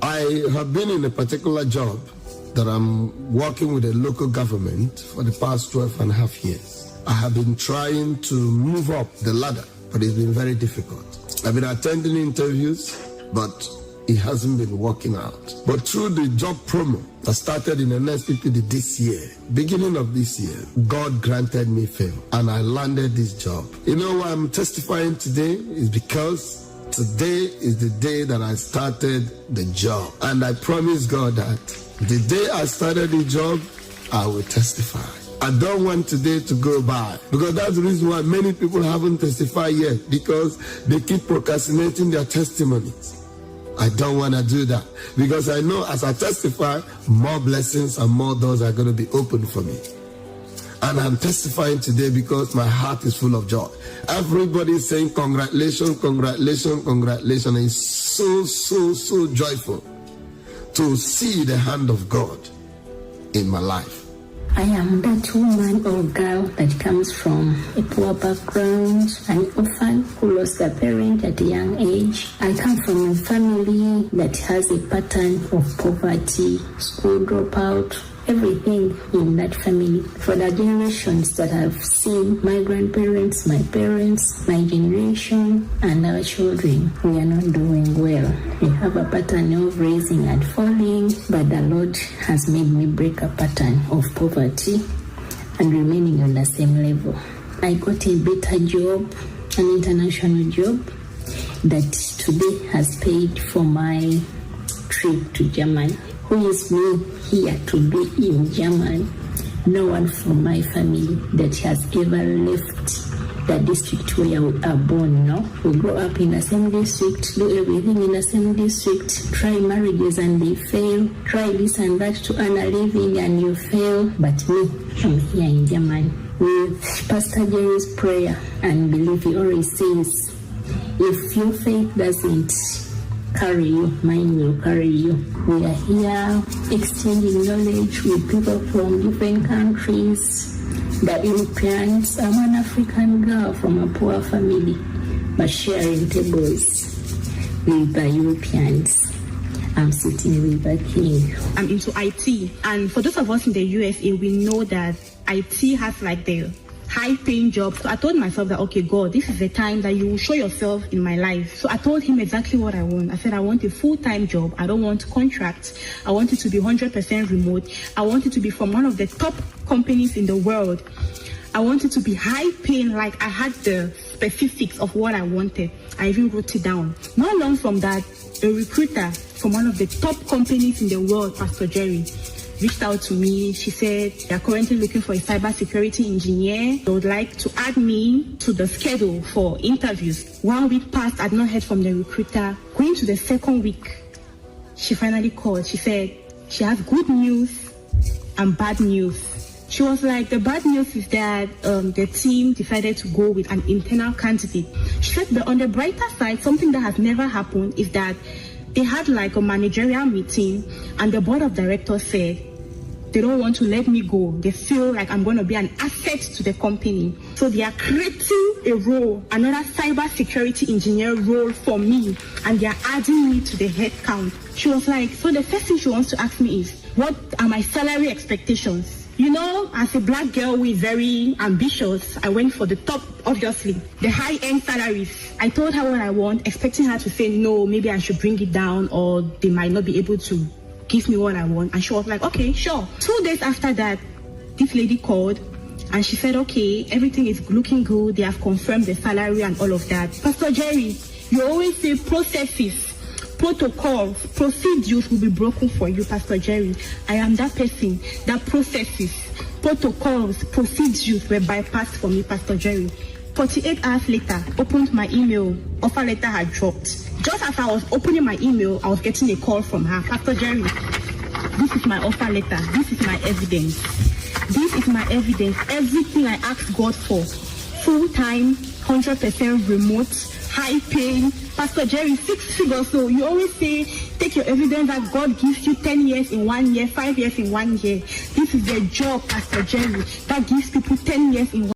I have been in a particular job that I'm working with a local government for the past 12 and a half years. I have been trying to move up the ladder, but it's been very difficult. I've been attending interviews, but it hasn't been working out. But through the job promo that started in NSPPD this year, beginning of this year, God granted me favor and I landed this job. You know why I'm testifying today is because today is the day that I started the job. And I promise God that the day I started the job, I will testify. I don't want today to go by, because that's the reason why many people haven't testified yet, because they keep procrastinating their testimonies. I don't want to do that, because I know as I testify, more blessings and more doors are going to be open for me. And I'm testifying today because my heart is full of joy. Everybody is saying congratulations, congratulations, congratulations. And it's so joyful to see the hand of God in my life. I am that woman or girl that comes from a poor background, an orphan who lost a parent at a young age. I come from a family that has a pattern of poverty, school dropout, everything in that family. For the generations that I've seen, my grandparents, my parents, my generation, and our children, we are not doing well. We have a pattern of raising and falling, but the Lord has made me break a pattern of poverty and remaining on the same level. I got a better job, an international job, that today has paid for my trip to Germany. Who is me here to be in Germany? No one from my family that has ever left the district where we are born. No, we grow up in the same district, do everything in the same district, try marriages and they fail, try this and that to earn a living and you fail. But me, I'm here in Germany with Pastor Jerry's prayer and belief. He always says, if your faith doesn't carry you, mine will carry you. We are here exchanging knowledge with people from different countries. The Europeans, I'm an African girl from a poor family, but sharing tables with the Europeans. I'm sitting with the king. I'm into IT, and for those of us in the USA, we know that IT has like the high-paying job. So I told myself that, okay, God, this is the time that you will show yourself in my life. So I told him exactly what I want. I said, I want a full-time job. I don't want contracts. I want it to be 100% remote. I want it to be from one of the top companies in the world. I want it to be high-paying, like I had the specifics of what I wanted. I even wrote it down. Not long from that, a recruiter from one of the top companies in the world, Pastor Jerry, reached out to me. She said they're currently looking for a cybersecurity engineer. They would like to add me to the schedule for interviews. 1 week passed, I'd not heard from the recruiter. Going to the second week, she finally called. She said she has good news and bad news. She was like, the bad news is that the team decided to go with an internal candidate. She said, but on the brighter side, something that has never happened is that they had like a managerial meeting and the board of directors said they don't want to let me go. They feel like I'm going to be an asset to the company. So they are creating a role, another cyber security engineer role for me, and they are adding me to the head count. She was like, so the first thing she wants to ask me is, what are my salary expectations? You know, as a black girl who is very ambitious, I went for the top, obviously, the high-end salaries. I told her what I want, expecting her to say, no, maybe I should bring it down, or they might not be able to give me what I want. And she was like, okay, sure. 2 days after that, this lady called, and she said, okay, everything is looking good. They have confirmed the salary and all of that. Pastor Jerry, you always say processes, protocols, procedures will be broken for you, Pastor Jerry. I am that person. That processes, protocols, procedures were bypassed for me, Pastor Jerry. 48 hours later, opened my email, offer letter had dropped. Just as I was opening my email, I was getting a call from her. Pastor Jerry, this is my offer letter. This is my evidence. This is my evidence. Everything I asked God for. Full-time, 100% remote, high-paying. Pastor Jerry, 6 figures. So you always say, take your evidence that God gives you 10 years in 1 year, 5 years in 1 year. This is the job, Pastor Jerry, that gives people 10 years in 1 year.